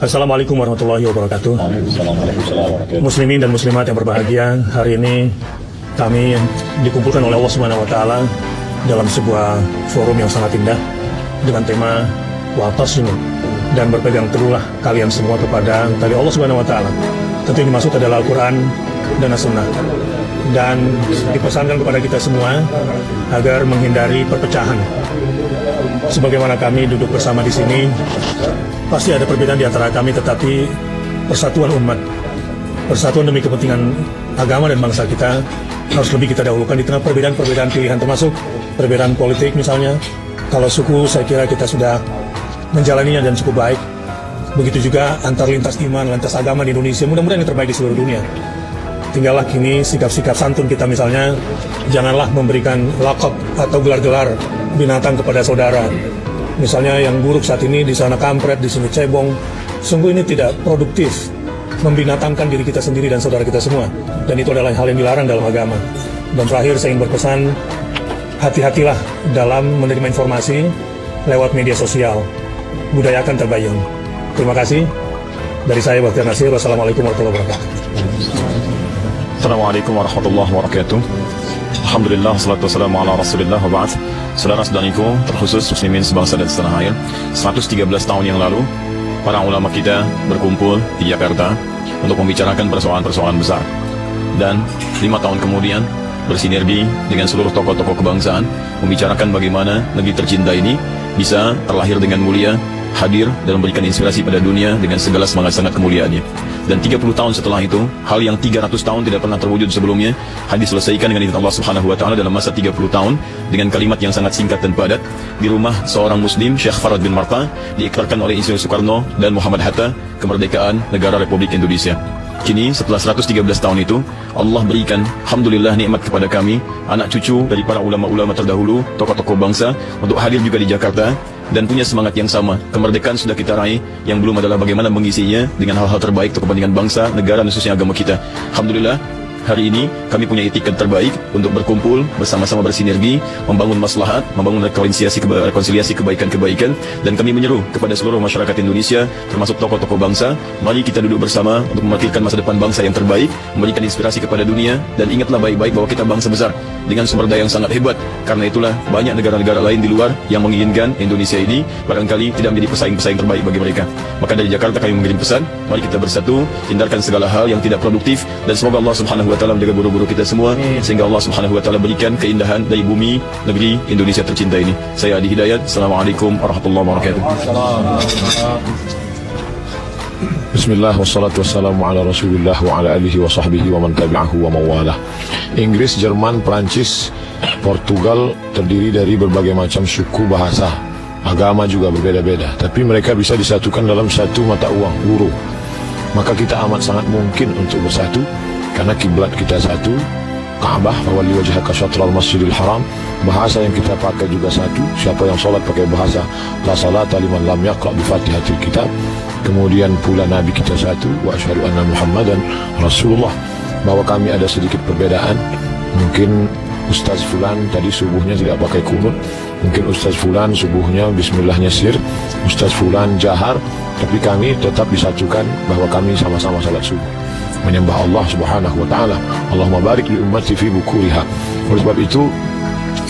Assalamualaikum warahmatullahi wabarakatuh. Muslimin dan muslimat yang berbahagia, hari ini kami dikumpulkan oleh Allah Subhanahu wa Ta'ala dalam sebuah forum yang sangat indah dengan tema Wa'tasimu, dan berpegang teguhlah kalian semua kepada tali Allah Subhanahu wa Ta'ala. Tentu yang dimaksud adalah Al-Quran dan As-Sunnah, dan dipesankan kepada kita semua agar menghindari perpecahan. Sebagaimana kami duduk bersama di sini, pasti ada perbedaan di antara kami, tetapi persatuan umat, persatuan demi kepentingan agama dan bangsa kita harus lebih kita dahulukan di tengah perbedaan-perbedaan pilihan, termasuk perbedaan politik misalnya. Kalau suku, saya kira kita sudah menjalaninya dan cukup baik. Begitu juga antar lintas iman, lintas agama di Indonesia, mudah-mudahan yang terbaik di seluruh dunia. Tinggallah kini sikap-sikap santun kita, misalnya janganlah memberikan lakop atau gelar-gelar binatang kepada saudara. Misalnya yang buruk saat ini, di sana kampret, di sini cebong. Sungguh ini tidak produktif, membinatangkan diri kita sendiri dan saudara kita semua. Dan itu adalah hal yang dilarang dalam agama. Dan terakhir saya ingin berpesan, hati-hatilah dalam menerima informasi lewat media sosial. Budayakan tabayun. Terima kasih. Dari saya, Bakhtiar Nasir. Wassalamualaikum warahmatullahi wabarakatuh. Assalamualaikum warahmatullahi wabarakatuh. Alhamdulillah, salatu wassalamu ala rasulillah wa ba'd. Saudara-saudariku, terkhusus muslimin sebangsa dan setanah air, 113 tahun yang lalu para ulama kita berkumpul di Jakarta untuk membicarakan persoalan-persoalan besar. Dan 5 tahun kemudian bersinergi dengan seluruh tokoh-tokoh kebangsaan membicarakan bagaimana negeri tercinta ini bisa terlahir dengan mulia, hadir dan memberikan inspirasi pada dunia dengan segala semangat-semangat kemuliaannya. Dan 30 tahun setelah itu, hal yang 300 tahun tidak pernah terwujud sebelumnya, diselesaikan dengan izin Allah Subhanahu wa Ta'ala dalam masa 30 tahun dengan kalimat yang sangat singkat dan padat. Di rumah seorang muslim, Syekh Farad bin Marta, diikrarkan oleh Insinyur Soekarno dan Muhammad Hatta kemerdekaan negara Republik Indonesia. Kini setelah 113 tahun itu, Allah berikan alhamdulillah nikmat kepada kami, anak cucu dari para ulama-ulama terdahulu, tokoh-tokoh bangsa, untuk hadir juga di Jakarta dan punya semangat yang sama. Kemerdekaan sudah kita raih, yang belum adalah bagaimana mengisinya dengan hal-hal terbaik untuk kepentingan bangsa, negara, dan khususnya agama kita. Alhamdulillah, hari ini kami punya itikat terbaik untuk berkumpul bersama-sama, bersinergi, membangun maslahat, membangun rekonsiliasi kebaikan-kebaikan, dan kami menyeru kepada seluruh masyarakat Indonesia, termasuk tokoh-tokoh bangsa, mari kita duduk bersama untuk memikirkan masa depan bangsa yang terbaik, memberikan inspirasi kepada dunia, dan ingatlah baik-baik bahwa kita bangsa besar dengan sumber daya yang sangat hebat. Karena itulah banyak negara-negara lain di luar yang menginginkan Indonesia ini barangkali tidak menjadi pesaing-pesaing terbaik bagi mereka. Maka dari Jakarta kami mengirim pesan, mari kita bersatu, hindarkan segala hal yang tidak produktif, dan semoga Allah Subhanahu wa Ta'ala menjaga guru-guru kita semua, sehingga Allah Subhanahu wa Ta'ala berikan keindahan dari bumi negeri Indonesia tercinta ini. Saya Adi Hidayat. Assalamualaikum warahmatullahi wabarakatuh. Bismillah, wassalatu wassalamu ala rasulillah wa ala alihi wa sahbihi wa man tabi'ahu wa mawalah. Inggris, Jerman, Perancis, Portugal terdiri dari berbagai macam suku, bahasa, agama juga berbeda-beda, tapi mereka bisa disatukan dalam satu mata uang, euro. Maka kita amat sangat mungkin untuk bersatu, karena kiblat kita satu, Ka'bah, fawalli wajhaka syatral masjidil haram. Bahasa yang kita pakai juga satu, siapa yang sholat pakai bahasa la salata liman lam yaqra bi fatihatil kitab. Kemudian pula Nabi kita satu, wa asyhadu anna Muhammadan Rasulullah. Bahwa kami ada sedikit perbedaan, mungkin Ustaz Fulan tadi subuhnya tidak pakai kunut, mungkin Ustaz Fulan subuhnya bismillahnya sir, Ustaz Fulan jahar, tapi kami tetap disatukan bahwa kami sama-sama salat subuh, menyembah Allah Subhanahu wa Ta'ala. Allahumma barik li ummati fi bukuriha. Oleh sebab itu,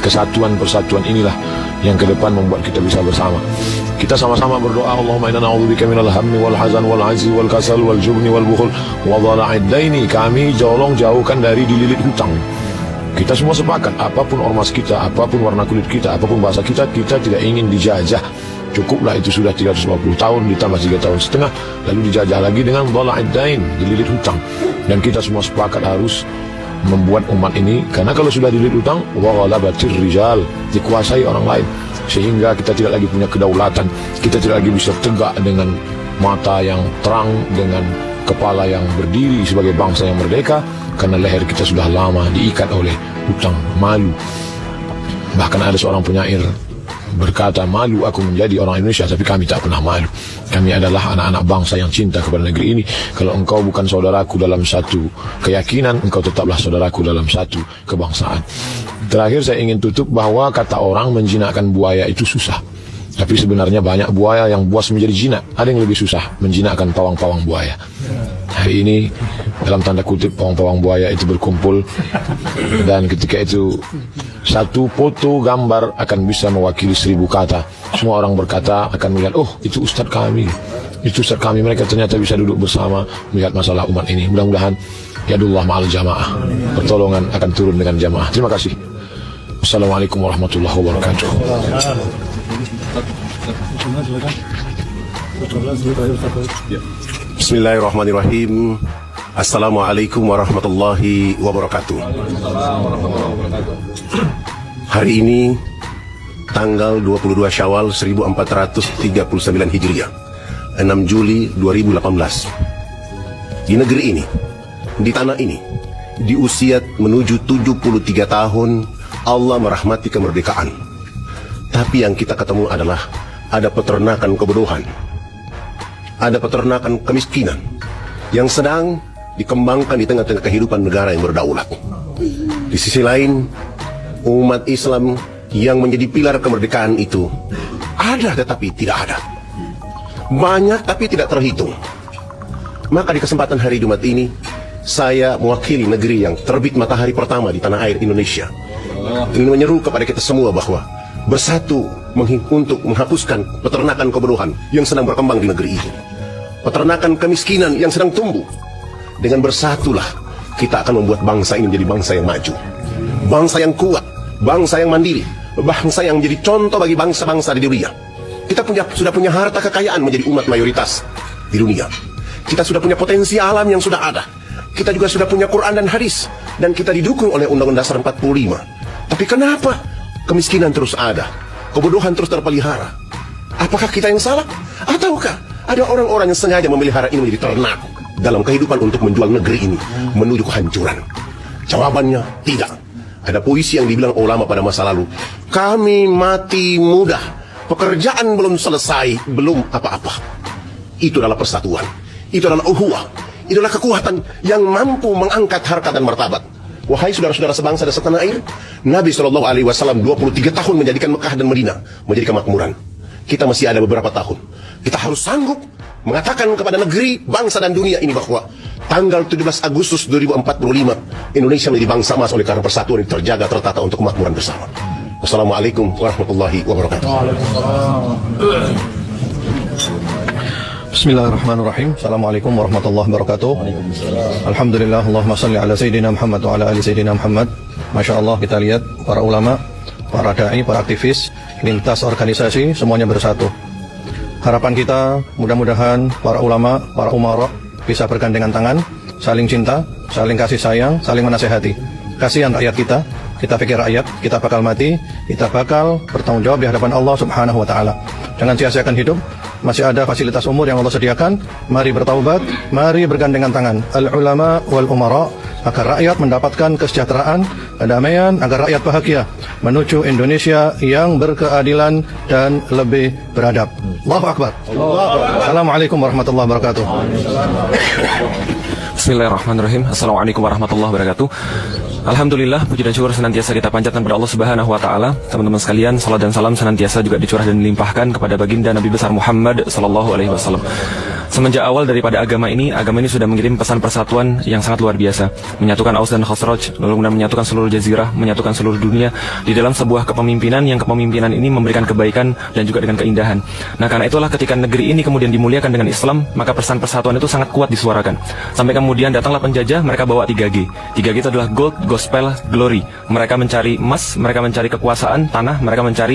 kesatuan persatuan inilah yang ke depan membuat kita bisa bersama. Kita sama-sama berdoa, Allahumma inna na'udzubika minal hammi wal hazan wal ajzi wal kasal wal jubni wal bukhul wa dhala'id daini. Kami jauhkan dari dililit hutang. Kita semua sepakat, apapun ormas kita, apapun warna kulit kita, apapun bahasa kita, kita tidak ingin dijajah. Cukuplah itu sudah 350 tahun ditambah 3 tahun setengah, lalu dijajah lagi dengan dhala'id dain, dililit hutang. Dan kita semua sepakat harus membuat umat ini, karena kalau sudah dililit hutang, wa ghalabatir rijal, dikuasai orang lain, sehingga kita tidak lagi punya kedaulatan, kita tidak lagi bisa tegak dengan mata yang terang, dengan kepala yang berdiri sebagai bangsa yang merdeka, karena leher kita sudah lama diikat oleh hutang, malu. Bahkan ada seorang penyair berkata, malu aku menjadi orang Indonesia, tapi kami tak pernah malu. Kami adalah anak-anak bangsa yang cinta kepada negeri ini. Kalau engkau bukan saudaraku dalam satu keyakinan, engkau tetaplah saudaraku dalam satu kebangsaan. Terakhir saya ingin tutup bahwa kata orang menjinakkan buaya itu susah. Tapi sebenarnya banyak buaya yang buas menjadi jinak. Ada yang lebih susah menjinakkan pawang-pawang buaya. Hari ini dalam tanda kutip pawang-pawang buaya itu berkumpul, dan ketika itu satu foto gambar akan bisa mewakili 1000 kata. Semua orang berkata akan melihat, oh itu ustadz kami, itu ustadz kami. Mereka ternyata bisa duduk bersama melihat masalah umat ini. Mudah-mudahan yadullah ma'al jamaah, pertolongan akan turun dengan jamaah. Terima kasih. Assalamualaikum warahmatullahi wabarakatuh. Bismillahirrahmanirrahim. Assalamualaikum warahmatullahi wabarakatuh. Hari ini tanggal 22 Syawal 1439 Hijriah, 6 Juli 2018. Di negeri ini, di tanah ini, di usia menuju 73 tahun, Allah merahmati kemerdekaan. Tapi yang kita ketemu adalah ada peternakan kebodohan, ada peternakan kemiskinan yang sedang dikembangkan di tengah-tengah kehidupan negara yang berdaulat. Di sisi lain, umat Islam yang menjadi pilar kemerdekaan itu ada tetapi tidak ada, banyak tapi tidak terhitung. Maka di kesempatan hari Jumat ini, saya mewakili negeri yang terbit matahari pertama di tanah air Indonesia, ingin menyeru kepada kita semua bahwa bersatu untuk menghapuskan peternakan kebodohan yang sedang berkembang di negeri ini, peternakan kemiskinan yang sedang tumbuh. Dengan bersatulah kita akan membuat bangsa ini menjadi bangsa yang maju, bangsa yang kuat, bangsa yang mandiri, bangsa yang menjadi contoh bagi bangsa-bangsa di dunia. Kita sudah punya harta kekayaan menjadi umat mayoritas di dunia. Kita sudah punya potensi alam yang sudah ada. Kita juga sudah punya Quran dan hadis, dan kita didukung oleh Undang-Undang Dasar 45. Tapi kenapa kemiskinan terus ada, kebodohan terus terpelihara? Apakah kita yang salah? Ataukah ada orang-orang yang sengaja memelihara ini menjadi ternak dalam kehidupan untuk menjual negeri ini menuju kehancuran? Jawabannya tidak. Ada puisi yang dibilang ulama pada masa lalu, kami mati muda, pekerjaan belum selesai, belum apa-apa. Itu adalah persatuan, itu adalah ukhuwah, itu adalah kekuatan yang mampu mengangkat harkat dan martabat. Wahai saudara-saudara sebangsa dan setanah air, Nabi SAW 23 tahun menjadikan Mekah dan Madinah menjadi kemakmuran. Kita masih ada beberapa tahun. Kita harus sanggup mengatakan kepada negeri, bangsa dan dunia ini bahwa tanggal 17 Agustus 2045 Indonesia menjadi bangsa emas oleh karena persatuan yang terjaga, tertata untuk kemakmuran bersama. Wassalamualaikum warahmatullahi wabarakatuh. Bismillahirrahmanirrahim. Assalamualaikum warahmatullahi wabarakatuh. Alhamdulillah, Allahumma salli ala Sayyidina Muhammad wa ala ali Sayyidina Muhammad. Masya Allah, kita lihat para ulama, para da'i, para aktivis, lintas organisasi, semuanya bersatu. Harapan kita, mudah-mudahan para ulama, para umara bisa bergandengan tangan, saling cinta, saling kasih sayang, saling menasehati. Kasihan rakyat kita pikir rakyat, kita bakal mati, kita bakal bertanggung jawab di hadapan Allah Subhanahu wa Ta'ala. Jangan sia-siakan hidup, masih ada fasilitas umur yang Allah sediakan. Mari bertaubat, mari bergandengan tangan, al-ulama wal umara, agar rakyat mendapatkan kesejahteraan, kedamaian, agar rakyat bahagia menuju Indonesia yang berkeadilan dan lebih beradab. Allahu Akbar. Assalamualaikum warahmatullahi wabarakatuh. Bismillahirrahmanirrahim. Assalamualaikum warahmatullahi wabarakatuh. Alhamdulillah, puji dan syukur senantiasa kita panjatkan kepada Allah Subhanahu wa Ta'ala. Teman-teman sekalian, salat dan salam senantiasa juga dicurah dan dilimpahkan kepada baginda Nabi besar Muhammad sallallahu alaihi wasallam. Semenjak awal daripada agama ini sudah mengirim pesan persatuan yang sangat luar biasa, menyatukan Aus dan Khazraj, lalu kemudian menyatukan seluruh jazirah, menyatukan seluruh dunia di dalam sebuah kepemimpinan yang kepemimpinan ini memberikan kebaikan dan juga dengan keindahan. Nah, karena itulah ketika negeri ini kemudian dimuliakan dengan Islam, maka pesan persatuan itu sangat kuat disuarakan. Sampai kemudian datanglah penjajah, mereka bawa 3G. 3G itu adalah gold, gospel, glory. Mereka mencari emas, mereka mencari kekuasaan, tanah, mereka mencari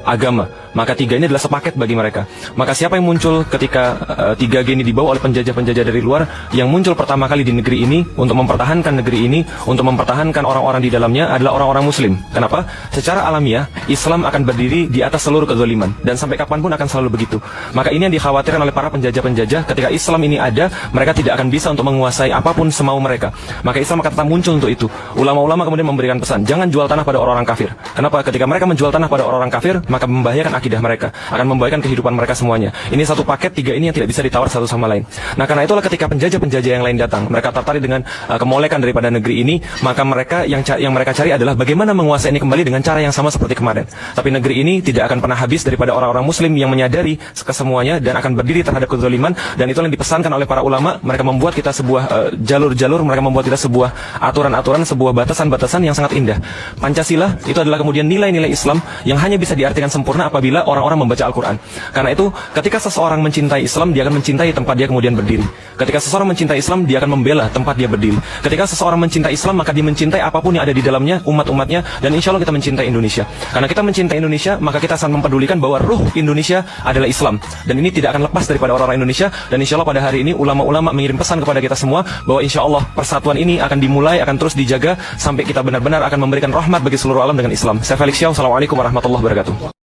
agama. Maka 3 ini adalah sepaket bagi mereka. Maka siapa yang muncul ketika 3G ini dibawa oleh penjajah-penjajah dari luar? Yang muncul pertama kali di negeri ini untuk mempertahankan negeri ini, untuk mempertahankan orang-orang di dalamnya adalah orang-orang Muslim. Kenapa? Secara alamiah Islam akan berdiri di atas seluruh kezaliman, dan sampai kapanpun akan selalu begitu. Maka ini yang dikhawatirkan oleh para penjajah-penjajah. Ketika Islam ini ada, mereka tidak akan bisa untuk menguasai apapun semau mereka. Maka Islam akan tetap muncul untuk itu. Ulama-ulama kemudian memberikan pesan, jangan jual tanah pada orang-orang kafir. Kenapa? Ketika mereka menjual tanah pada orang-orang kafir, maka membahayakan akidah mereka, akan membahayakan kehidupan mereka semuanya. Ini satu paket tiga ini yang tidak bisa ditawar satu sama lain. Nah, karena itulah ketika penjajah-penjajah yang lain datang, mereka tertarik dengan kemolekan daripada negeri ini, maka mereka yang mereka cari adalah bagaimana menguasai ini kembali dengan cara yang sama seperti kemarin. Tapi negeri ini tidak akan pernah habis daripada orang-orang muslim yang menyadari kesemuanya dan akan berdiri terhadap kezaliman, dan itu yang dipesankan oleh para ulama. Mereka membuat kita sebuah jalur-jalur, mereka membuat kita sebuah aturan-aturan, sebuah batasan-batasan yang sangat indah. Pancasila itu adalah kemudian nilai-nilai Islam yang hanya bisa diartikan sempurna apabila orang-orang membaca Al-Quran. Karena itu ketika seseorang mencintai Islam, dia akan mencintai tempat dia kemudian berdiri. Ketika seseorang mencintai Islam, dia akan membela tempat dia berdiri. Ketika seseorang mencintai Islam, maka dia mencintai apapun yang ada di dalamnya, umat-umatnya, dan insya Allah kita mencintai Indonesia. Karena kita mencintai Indonesia, maka kita akan mempedulikan bahwa ruh Indonesia adalah Islam, dan ini tidak akan lepas daripada orang-orang Indonesia. Dan insya Allah pada hari ini ulama-ulama mengirim pesan kepada kita semua bahwa insya Allah persatuan ini akan dimulai, akan terus dijaga sampai kita benar-benar akan memberikan rahmat bagi seluruh alam dengan Islam. Saya Felix Xiao, Assalamualaikum warahmatullahi wabarakatuh.